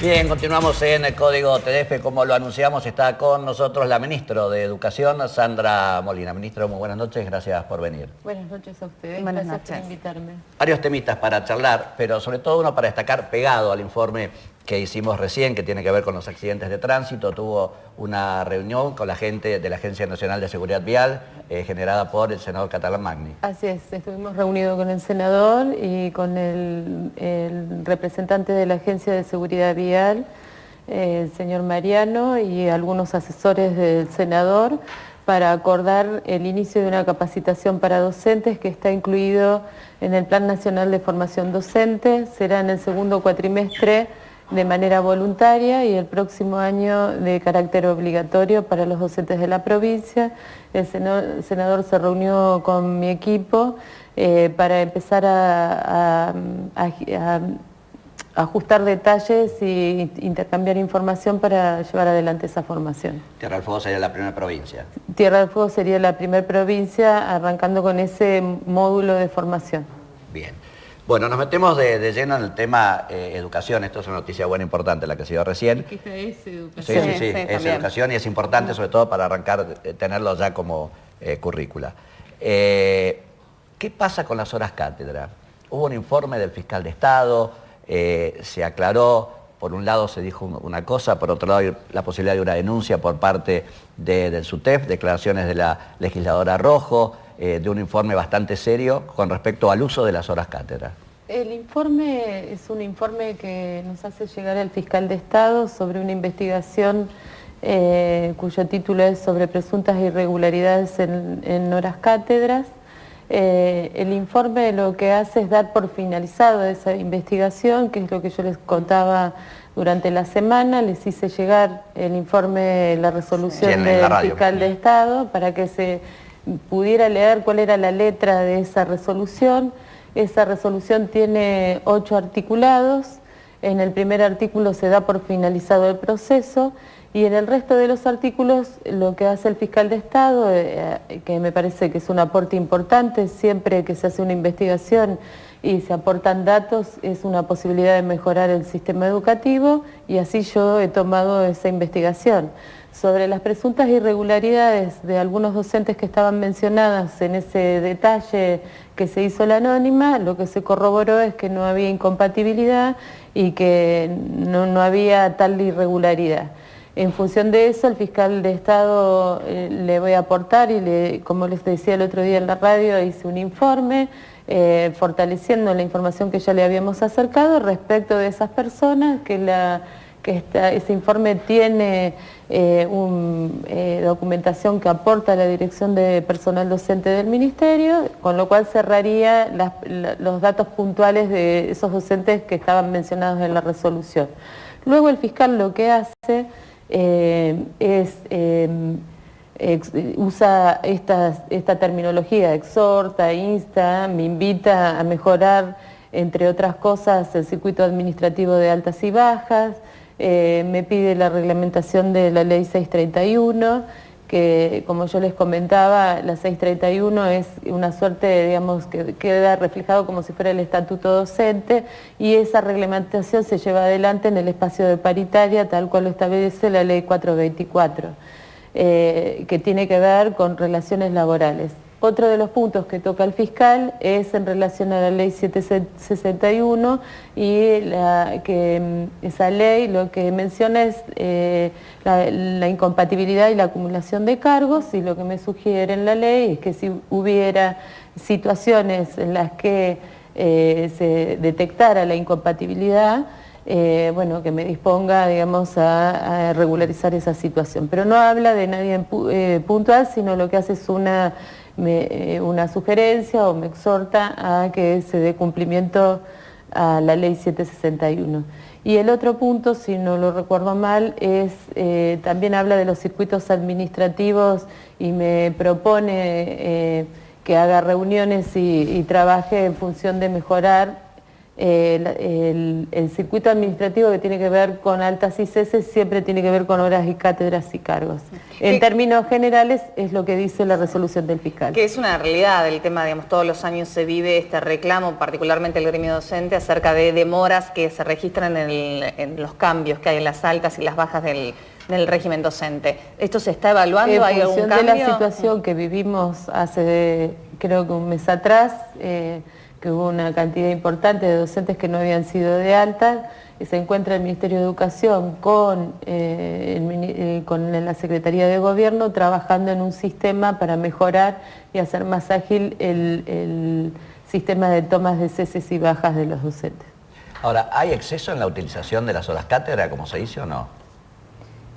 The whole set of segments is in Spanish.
Bien, continuamos en el Código TDF. Como lo anunciamos, está con nosotros la ministra de Educación, Sandra Molina. Ministro, muy buenas noches, gracias por venir. Buenas noches a ustedes, Buenas gracias noches por invitarme. Varios temitas para charlar, pero sobre todo uno para destacar, pegado al informe que hicimos recién, que tiene que ver con los accidentes de tránsito. Tuvo una reunión con la gente de la Agencia Nacional de Seguridad Vial, generada por el senador Catalán Magni. Así es, estuvimos reunidos con el senador y con el representante de la Agencia de Seguridad Vial, el señor Mariano, y algunos asesores del senador para acordar el inicio de una capacitación para docentes que está incluido en el Plan Nacional de Formación Docente. Será en el segundo cuatrimestre de manera voluntaria y el próximo año de carácter obligatorio para los docentes de la provincia. El senador se reunió con mi equipo para empezar a ajustar detalles e intercambiar información para llevar adelante esa formación. Tierra del Fuego sería la primera provincia. Tierra del Fuego sería la primera provincia, arrancando con ese módulo de formación. Bien. Bueno, nos metemos de lleno en el tema educación. Esto es una noticia buena, importante, la que se dio recién. Esta es educación. Sí, es educación y es importante, sobre todo para arrancar, tenerlo ya como currícula. ¿Qué pasa con las horas cátedra? Hubo un informe del fiscal de Estado, se aclaró, por un lado se dijo una cosa, por otro lado hay la posibilidad de una denuncia por parte del SUTEF, declaraciones de la legisladora Rojo, de un informe bastante serio con respecto al uso de las horas cátedra. El informe es un informe que nos hace llegar el fiscal de Estado sobre una investigación cuyo título es sobre presuntas irregularidades en horas cátedras. El informe lo que hace es dar por finalizado esa investigación, que es lo que yo les contaba durante la semana. Les hice llegar el informe, la resolución del fiscal de Estado para que se pudiera leer cuál era la letra de esa resolución. Esa resolución tiene 8 articulados. En el primer artículo se da por finalizado el proceso y en el resto de los artículos lo que hace el fiscal de Estado, que me parece que es un aporte importante, siempre que se hace una investigación y se aportan datos, es una posibilidad de mejorar el sistema educativo y así yo he tomado esa investigación. Sobre las presuntas irregularidades de algunos docentes que estaban mencionadas en ese detalle que se hizo la anónima, lo que se corroboró es que no había incompatibilidad y que no había tal irregularidad. En función de eso, el fiscal de Estado le voy a aportar y como les decía el otro día en la radio, hice un informe fortaleciendo la información que ya le habíamos acercado respecto de esas personas, ese informe tiene documentación que aporta la Dirección de Personal Docente del Ministerio, con lo cual cerraría los datos puntuales de esos docentes que estaban mencionados en la resolución. Luego el fiscal lo que hace usa esta terminología, exhorta, insta, me invita a mejorar, entre otras cosas, el circuito administrativo de altas y bajas, me pide la reglamentación de la ley 631, que como yo les comentaba, la 631 es una suerte, digamos, que queda reflejado como si fuera el estatuto docente y esa reglamentación se lleva adelante en el espacio de paritaria, tal cual lo establece la ley 424, que tiene que ver con relaciones laborales. Otro de los puntos que toca el fiscal es en relación a la ley 761 y que esa ley lo que menciona es la incompatibilidad y la acumulación de cargos, y lo que me sugiere en la ley es que si hubiera situaciones en las que se detectara la incompatibilidad, bueno, que me disponga, digamos, a regularizar esa situación. Pero no habla de nadie puntual, sino lo que hace es una sugerencia o me exhorta a que se dé cumplimiento a la ley 761. Y el otro punto, si no lo recuerdo mal, es también habla de los circuitos administrativos y me propone que haga reuniones y trabaje en función de mejorar el circuito administrativo que tiene que ver con altas y ceses siempre tiene que ver con horas y cátedras y cargos. En términos generales es lo que dice la resolución del fiscal. Que es una realidad el tema, digamos, todos los años se vive este reclamo, particularmente el gremio docente, acerca de demoras que se registran en los cambios que hay en las altas y las bajas del régimen docente. ¿Esto se está evaluando? ¿Hay algún cambio? En función de la situación que vivimos hace, creo que un mes atrás, que hubo una cantidad importante de docentes que no habían sido de alta, y se encuentra el Ministerio de Educación con la Secretaría de Gobierno trabajando en un sistema para mejorar y hacer más ágil el sistema de tomas de ceses y bajas de los docentes. Ahora, ¿hay exceso en la utilización de las horas cátedra, como se dice, o no?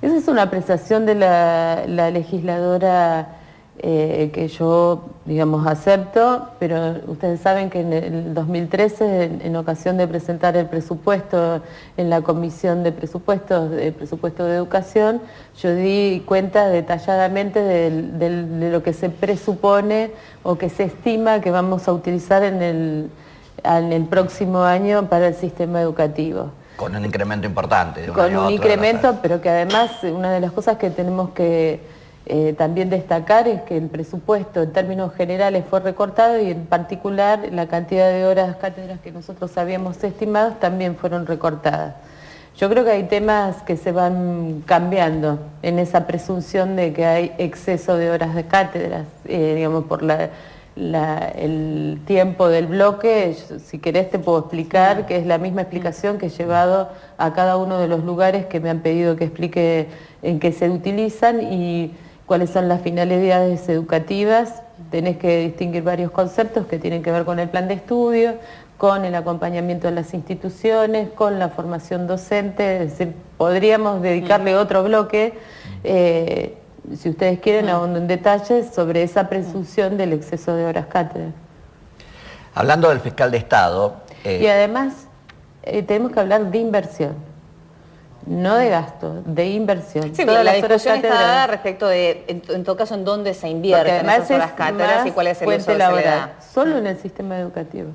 Esa es una apreciación de la legisladora que yo, digamos, acepto, pero ustedes saben que en el 2013, en ocasión de presentar el presupuesto en la Comisión de Presupuesto de Educación, yo di cuenta detalladamente de lo que se presupone o que se estima que vamos a utilizar en el próximo año para el sistema educativo. Con un incremento importante. Con un incremento, pero que además una de las cosas que tenemos que también destacar es que el presupuesto en términos generales fue recortado y en particular la cantidad de horas cátedras que nosotros habíamos estimado también fueron recortadas. Yo creo que hay temas que se van cambiando en esa presunción de que hay exceso de horas de cátedras, digamos, por el tiempo del bloque. Si querés te puedo explicar, que es la misma explicación que he llevado a cada uno de los lugares que me han pedido que explique en qué se utilizan y cuáles son las finalidades educativas. Tenés que distinguir varios conceptos que tienen que ver con el plan de estudio, con el acompañamiento de las instituciones, con la formación docente. Es decir, podríamos dedicarle otro bloque, si ustedes quieren, ahondo en detalles sobre esa presunción del exceso de horas cátedra. Hablando del fiscal de Estado... Y además tenemos que hablar de inversión, no de gasto, de inversión. Sí, la discusión está dada respecto de, en todo caso, en dónde se invierten esas horas cátedras y cuál es el uso que se le da. Solo en el sistema educativo.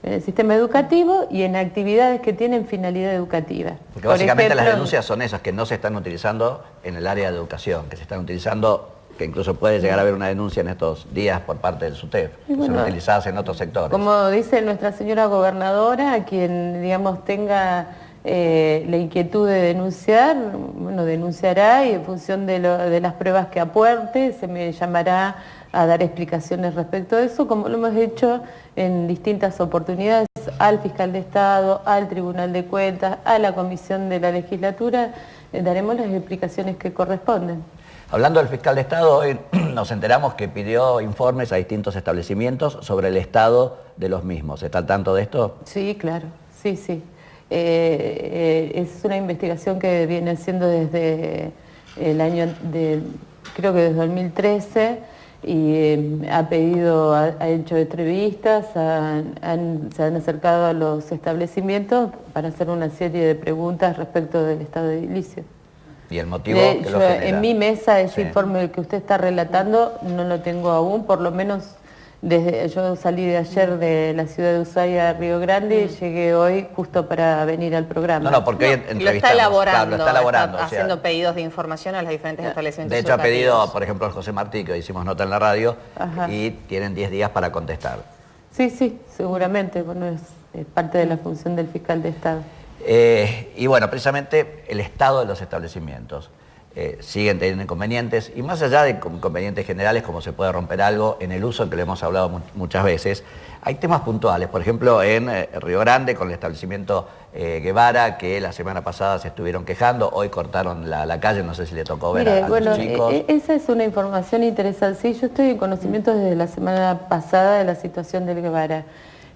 En el sistema educativo y en actividades que tienen finalidad educativa. Porque básicamente las denuncias son esas que no se están utilizando en el área de educación, que se están utilizando, que incluso puede llegar a haber una denuncia en estos días por parte del SUTEF, que son utilizadas en otros sectores. Como dice nuestra señora gobernadora, quien, digamos, tenga la inquietud de denunciar, bueno, denunciará y en función de las pruebas que aporte se me llamará a dar explicaciones respecto a eso, como lo hemos hecho en distintas oportunidades al fiscal de Estado, al Tribunal de Cuentas, a la Comisión de la Legislatura, daremos las explicaciones que corresponden. Hablando del fiscal de Estado, hoy nos enteramos que pidió informes a distintos establecimientos sobre el estado de los mismos. ¿Está al tanto de esto? Sí, claro, sí. Es una investigación que viene haciendo desde el año, creo que desde 2013, y ha hecho entrevistas, se han acercado a los establecimientos para hacer una serie de preguntas respecto del estado edilicio. ¿Y el motivo que lo genera? En mi mesa ese informe que usted está relatando no lo tengo aún, por lo menos yo salí de ayer de la ciudad de Ushuaia a Río Grande y llegué hoy justo para venir al programa. No, porque hoy entrevistamos. Lo está elaborando, claro, lo está elaborando, haciendo pedidos de información a los diferentes establecimientos De hecho, ha educativos. pedido, por ejemplo, al José Martí, que hoy hicimos nota en la radio, y tienen 10 días para contestar. Sí, seguramente, bueno, es parte de la función del fiscal de Estado. Y bueno, precisamente el estado de los establecimientos. Siguen teniendo inconvenientes, y más allá de inconvenientes generales, como se puede romper algo en el uso, que le hemos hablado muchas veces, hay temas puntuales. Por ejemplo, en Río Grande, con el establecimiento Guevara, que la semana pasada se estuvieron quejando, hoy cortaron la calle, no sé si le tocó ver a los chicos. Esa es una información interesante. Sí, yo estoy en conocimiento desde la semana pasada de la situación del Guevara.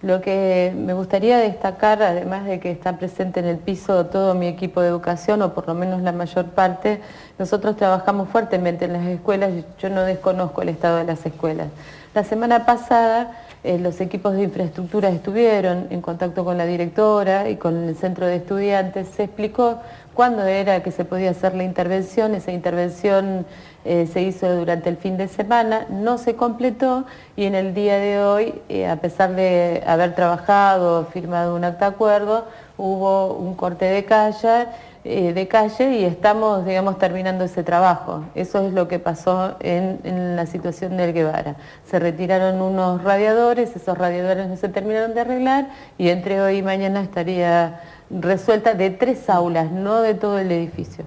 Lo que me gustaría destacar, además de que está presente en el piso todo mi equipo de educación, o por lo menos la mayor parte, nosotros trabajamos fuertemente en las escuelas. Yo no desconozco el estado de las escuelas. La semana pasada los equipos de infraestructura estuvieron en contacto con la directora y con el centro de estudiantes. Se explicó cuándo era que se podía hacer la intervención. Esa intervención se hizo durante el fin de semana, no se completó y en el día de hoy, a pesar de haber trabajado, firmado un acta de acuerdo, hubo un corte de calle y estamos, digamos, terminando ese trabajo. Eso es lo que pasó en la situación del Guevara. Se retiraron unos radiadores, esos radiadores no se terminaron de arreglar y entre hoy y mañana estaría resuelta de 3 aulas, no de todo el edificio.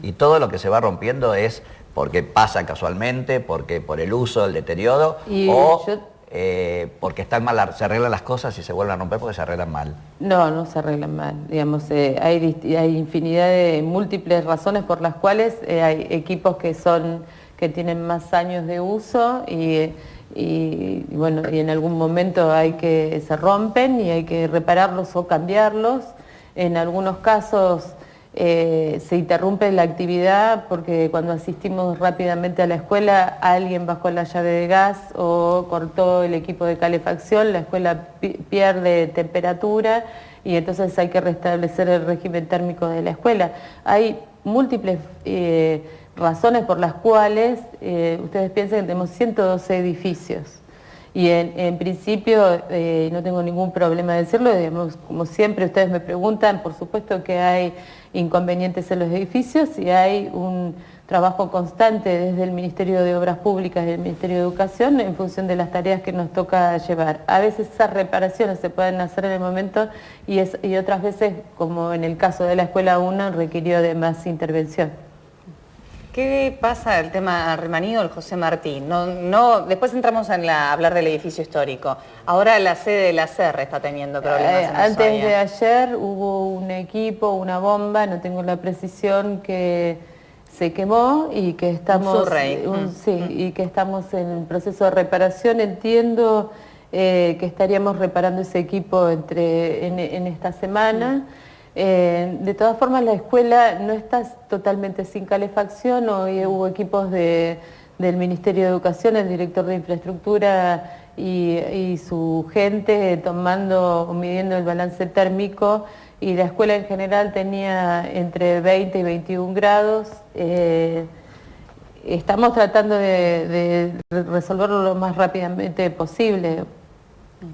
Y todo lo que se va rompiendo es porque pasa casualmente, porque por el uso, el deterioro, porque están mal, se arreglan las cosas y se vuelven a romper porque se arreglan mal. No, no se arreglan mal. Digamos, hay infinidad de múltiples razones por las cuales hay equipos que tienen más años de uso y bueno, y en algún momento se rompen y hay que repararlos o cambiarlos. En algunos casos se interrumpe la actividad porque cuando asistimos rápidamente a la escuela alguien bajó la llave de gas o cortó el equipo de calefacción, la escuela pierde temperatura y entonces hay que restablecer el régimen térmico de la escuela. Hay múltiples razones por las cuales ustedes piensan que tenemos 112 edificios. Y en principio no tengo ningún problema de decirlo, digamos, como siempre ustedes me preguntan, por supuesto que hay inconvenientes en los edificios y hay un trabajo constante desde el Ministerio de Obras Públicas y el Ministerio de Educación en función de las tareas que nos toca llevar. A veces esas reparaciones se pueden hacer en el momento y otras veces, como en el caso de la Escuela 1, requirió de más intervención. ¿Qué pasa el tema Remanido, el José Martí? Después entramos a hablar del edificio histórico. Ahora la sede de la SER está teniendo problemas. Antes de ayer hubo un equipo, una bomba, no tengo la precisión, que se quemó y que estamos, y que estamos en el proceso de reparación. Entiendo que estaríamos reparando ese equipo en esta semana. De todas formas, la escuela no está totalmente sin calefacción. Hoy hubo equipos del Ministerio de Educación, el director de infraestructura y su gente midiendo el balance térmico, y la escuela en general tenía entre 20 y 21 grados. Estamos tratando de resolverlo lo más rápidamente posible.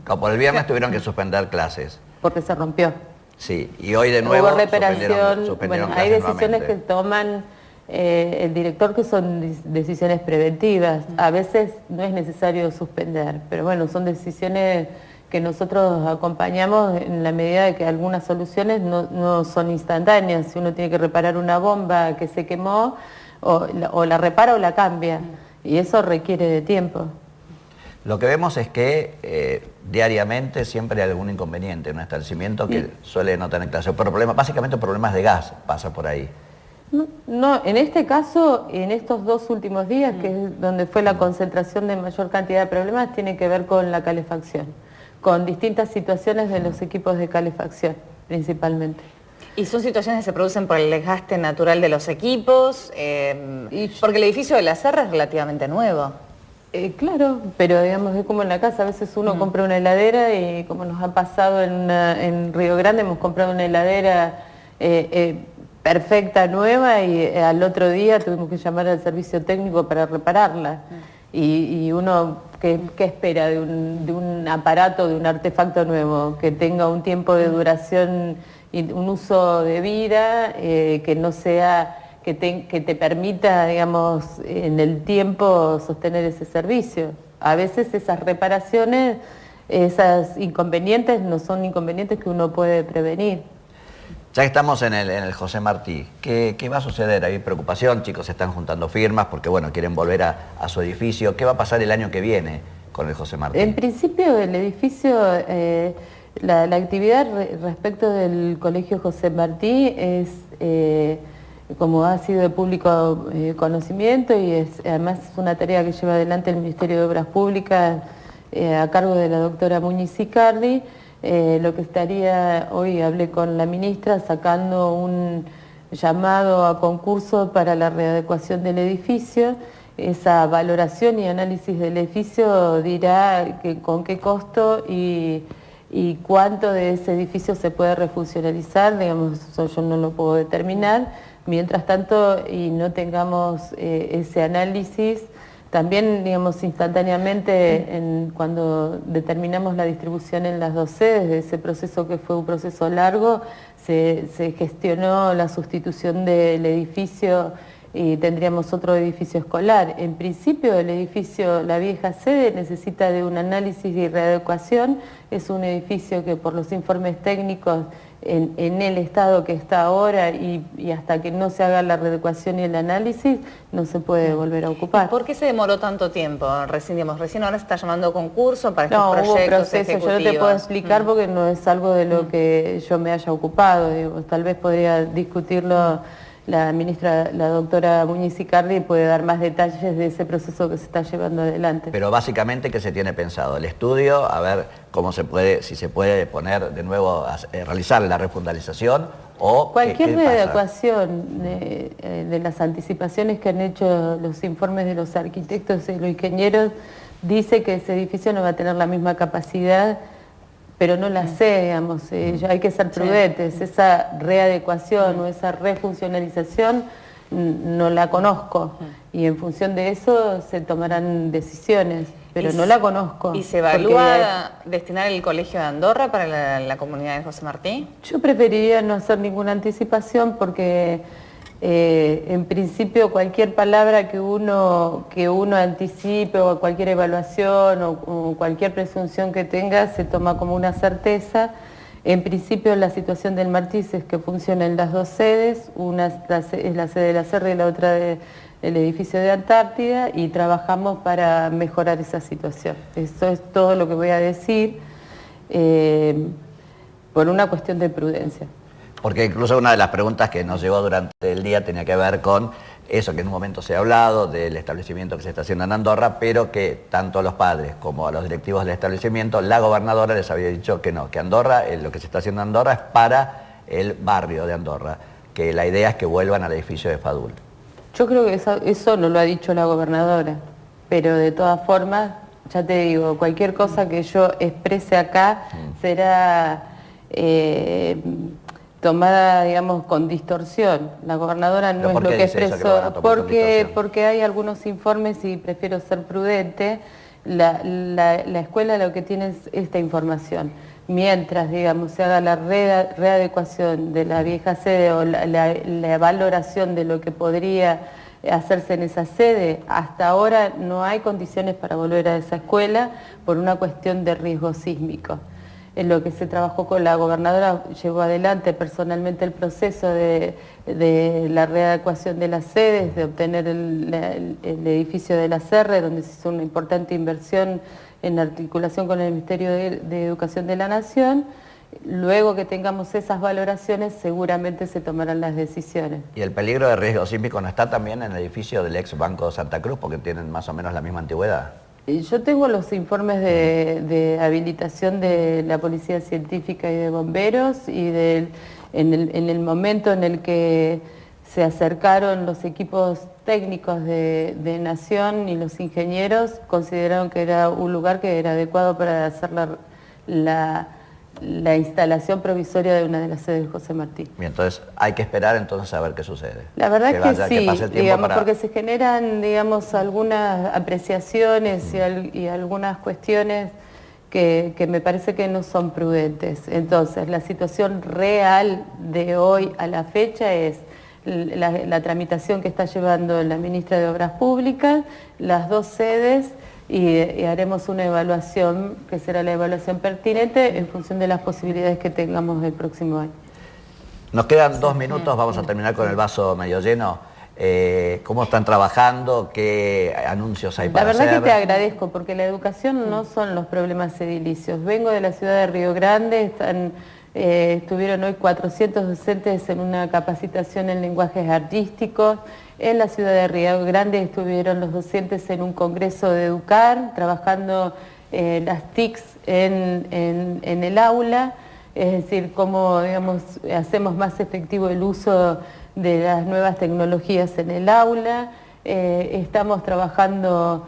Como por el viernes tuvieron que suspender clases. Porque se rompió. Sí, y hoy de nuevo hubo reparación. suspendieron hay decisiones nuevamente. que toman el director que son decisiones preventivas. A veces no es necesario suspender, pero bueno, son decisiones que nosotros acompañamos en la medida de que algunas soluciones no son instantáneas. Si uno tiene que reparar una bomba que se quemó, o la repara o la cambia, y eso requiere de tiempo. Lo que vemos es que diariamente siempre hay algún inconveniente en un establecimiento que suele no tener clase. Básicamente problemas de gas pasa por ahí. No, en este caso, en estos 2 últimos días, que es donde fue la concentración de mayor cantidad de problemas, tiene que ver con la calefacción, con distintas situaciones de los equipos de calefacción, principalmente. ¿Y son situaciones que se producen por el desgaste natural de los equipos? Porque el edificio de la SER es relativamente nuevo. Claro, pero digamos, es como en la casa, a veces uno compra una heladera y como nos ha pasado en Río Grande, hemos comprado una heladera perfecta, nueva, y al otro día tuvimos que llamar al servicio técnico para repararla. Y uno, ¿qué espera de un aparato, de un artefacto nuevo? Que tenga un tiempo de duración y un uso de vida que no sea... que te permita, digamos, en el tiempo sostener ese servicio. A veces esas reparaciones, esos inconvenientes, no son inconvenientes que uno puede prevenir. Ya que estamos en el José Martí, ¿qué va a suceder? Hay preocupación, chicos se están juntando firmas porque, bueno, quieren volver a su edificio. ¿Qué va a pasar el año que viene con el José Martí? En principio, el edificio, la actividad respecto del Colegio José Martí es... como ha sido de público conocimiento y además es una tarea que lleva adelante el Ministerio de Obras Públicas a cargo de la doctora Muñiz Icardi, lo que estaría, hoy hablé con la ministra, sacando un llamado a concurso para la readecuación del edificio esa valoración y análisis del edificio dirá con qué costo y cuánto de ese edificio se puede refuncionalizar, digamos, eso yo no lo puedo determinar. Mientras tanto, y no tengamos ese análisis, también, digamos, instantáneamente, cuando determinamos la distribución en las dos sedes, de ese proceso que fue un proceso largo, se gestionó la sustitución del edificio y tendríamos otro edificio escolar. En principio, el edificio, la vieja sede, necesita de un análisis de readecuación. Es un edificio que, por los informes técnicos, en el estado que está ahora y hasta que no se haga la readecuación y el análisis, no se puede volver a ocupar. ¿Y por qué se demoró tanto tiempo? Recién ahora se está llamando concurso para estos No, hubo proyectos proceso, ejecutivos. yo no te puedo explicar porque no es algo de lo que yo me haya ocupado. Digo, tal vez podría discutirlo la ministra, la doctora Muñiz Icardi, puede dar más detalles de ese proceso que se está llevando adelante. Pero básicamente, ¿qué se tiene pensado? El estudio, a ver cómo se puede, si se puede poner de nuevo, realizar la refundalización o... Cualquier ¿qué pasa? readecuación de las anticipaciones que han hecho los informes de los arquitectos y los ingenieros dice que ese edificio no va a tener la misma capacidad, pero no la sé, digamos, ya hay que ser prudentes. Esa readecuación o esa refuncionalización no la conozco y en función de eso se tomarán decisiones, pero no la conozco. ¿Y se evalúa destinar el colegio de Andorra para la comunidad de José Martí? Yo preferiría no hacer ninguna anticipación porque en principio cualquier palabra que uno anticipe o cualquier evaluación o cualquier presunción que tenga se toma como una certeza. En principio la situación del Martí es que funciona en las dos sedes, una es la sede de la Serra y la otra del edificio de Antártida, y trabajamos para mejorar esa situación. Eso es todo lo que voy a decir por una cuestión de prudencia. Porque incluso una de las preguntas que nos llegó durante el día tenía que ver con eso que en un momento se ha hablado, del establecimiento que se está haciendo en Andorra, pero que tanto a los padres como a los directivos del establecimiento, la gobernadora les había dicho que no, que Andorra, lo que se está haciendo en Andorra es para el barrio de Andorra, que la idea es que vuelvan al edificio de Fadul. Yo creo que eso no lo ha dicho la gobernadora, pero de todas formas, ya te digo, cualquier cosa que yo exprese acá será tomada, digamos, con distorsión. La gobernadora no es lo que expresó, porque hay algunos informes y prefiero ser prudente. La escuela lo que tiene es esta información. Mientras, digamos, se haga la readecuación de la vieja sede o la valoración de lo que podría hacerse en esa sede, hasta ahora no hay condiciones para volver a esa escuela por una cuestión de riesgo sísmico. En lo que se trabajó con la gobernadora, llevó adelante personalmente el proceso de la readecuación de las sedes, de obtener el edificio de la Serra, donde se hizo una importante inversión en articulación con el Ministerio de Educación de la Nación. Luego que tengamos esas valoraciones, seguramente se tomarán las decisiones. ¿Y el peligro de riesgo sísmico no está también en el edificio del ex Banco Santa Cruz, porque tienen más o menos la misma antigüedad? Yo tengo los informes de habilitación de la Policía Científica y de Bomberos y en el momento en el que se acercaron los equipos técnicos de Nación y los ingenieros, consideraron que era un lugar que era adecuado para hacer la instalación provisoria de una de las sedes de José Martí. Bien, entonces hay que esperar entonces a ver qué sucede. La verdad que sí, digamos, para... porque se generan, digamos, algunas apreciaciones y algunas cuestiones que me parece que no son prudentes. Entonces, la situación real de hoy a la fecha es la tramitación que está llevando la ministra de Obras Públicas, las dos sedes, y haremos una evaluación, que será la evaluación pertinente en función de las posibilidades que tengamos el próximo año. Nos quedan 2 minutos, vamos a terminar con el vaso medio lleno. ¿Cómo están trabajando? ¿Qué anuncios hay para hacer? La verdad que te agradezco, porque la educación no son los problemas edilicios. Vengo de la ciudad de Río Grande, estuvieron hoy 400 docentes en una capacitación en lenguajes artísticos. En la ciudad de Río Grande estuvieron los docentes en un congreso de Educar, trabajando las TICs en el aula, es decir, cómo, digamos, hacemos más efectivo el uso de las nuevas tecnologías en el aula. estamos trabajando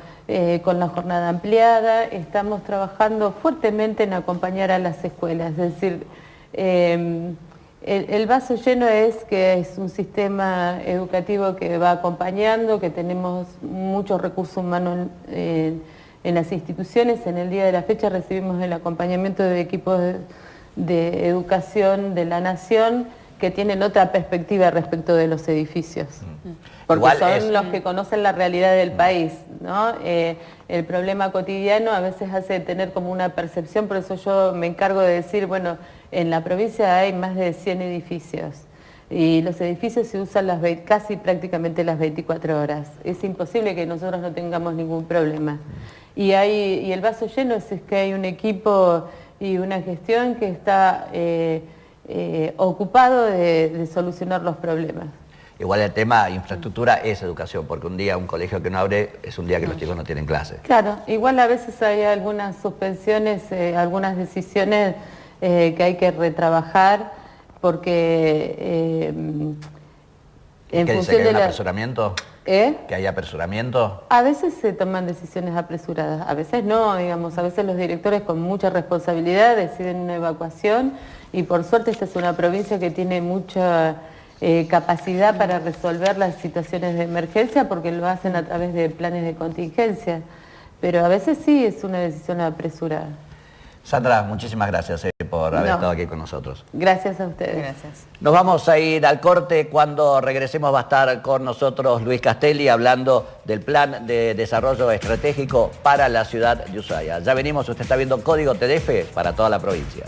con la jornada ampliada, estamos trabajando fuertemente en acompañar a las escuelas, es decir, el vaso lleno es que es un sistema educativo que va acompañando, que tenemos muchos recursos humanos en las instituciones. En el día de la fecha recibimos el acompañamiento de equipos de educación de la Nación que tienen otra perspectiva respecto de los edificios. Porque Igual son los que conocen la realidad del país, ¿no? El problema cotidiano a veces hace tener como una percepción, por eso yo me encargo de decir, bueno, en la provincia hay más de 100 edificios y los edificios se usan casi prácticamente las 24 horas. Es imposible que nosotros no tengamos ningún problema. Y el vaso lleno es que hay un equipo y una gestión que está ocupado de solucionar los problemas. Igual el tema infraestructura es educación, porque un día un colegio que no abre es un día que los chicos no tienen clase. Claro, igual a veces hay algunas suspensiones, algunas decisiones que hay que retrabajar, porque ¿Qué dice, que hay un apresuramiento? ¿Que hay apresuramiento? A veces se toman decisiones apresuradas, a veces no, digamos, a veces los directores con mucha responsabilidad deciden una evacuación y por suerte esta es una provincia que tiene mucha capacidad para resolver las situaciones de emergencia porque lo hacen a través de planes de contingencia, pero a veces sí es una decisión apresurada. Sandra, muchísimas gracias por haber estado aquí con nosotros. Gracias a ustedes. Gracias. Nos vamos a ir al corte. Cuando regresemos va a estar con nosotros Luis Castelli hablando del plan de desarrollo estratégico para la ciudad de Ushuaia. Ya venimos, usted está viendo Código TDF para toda la provincia.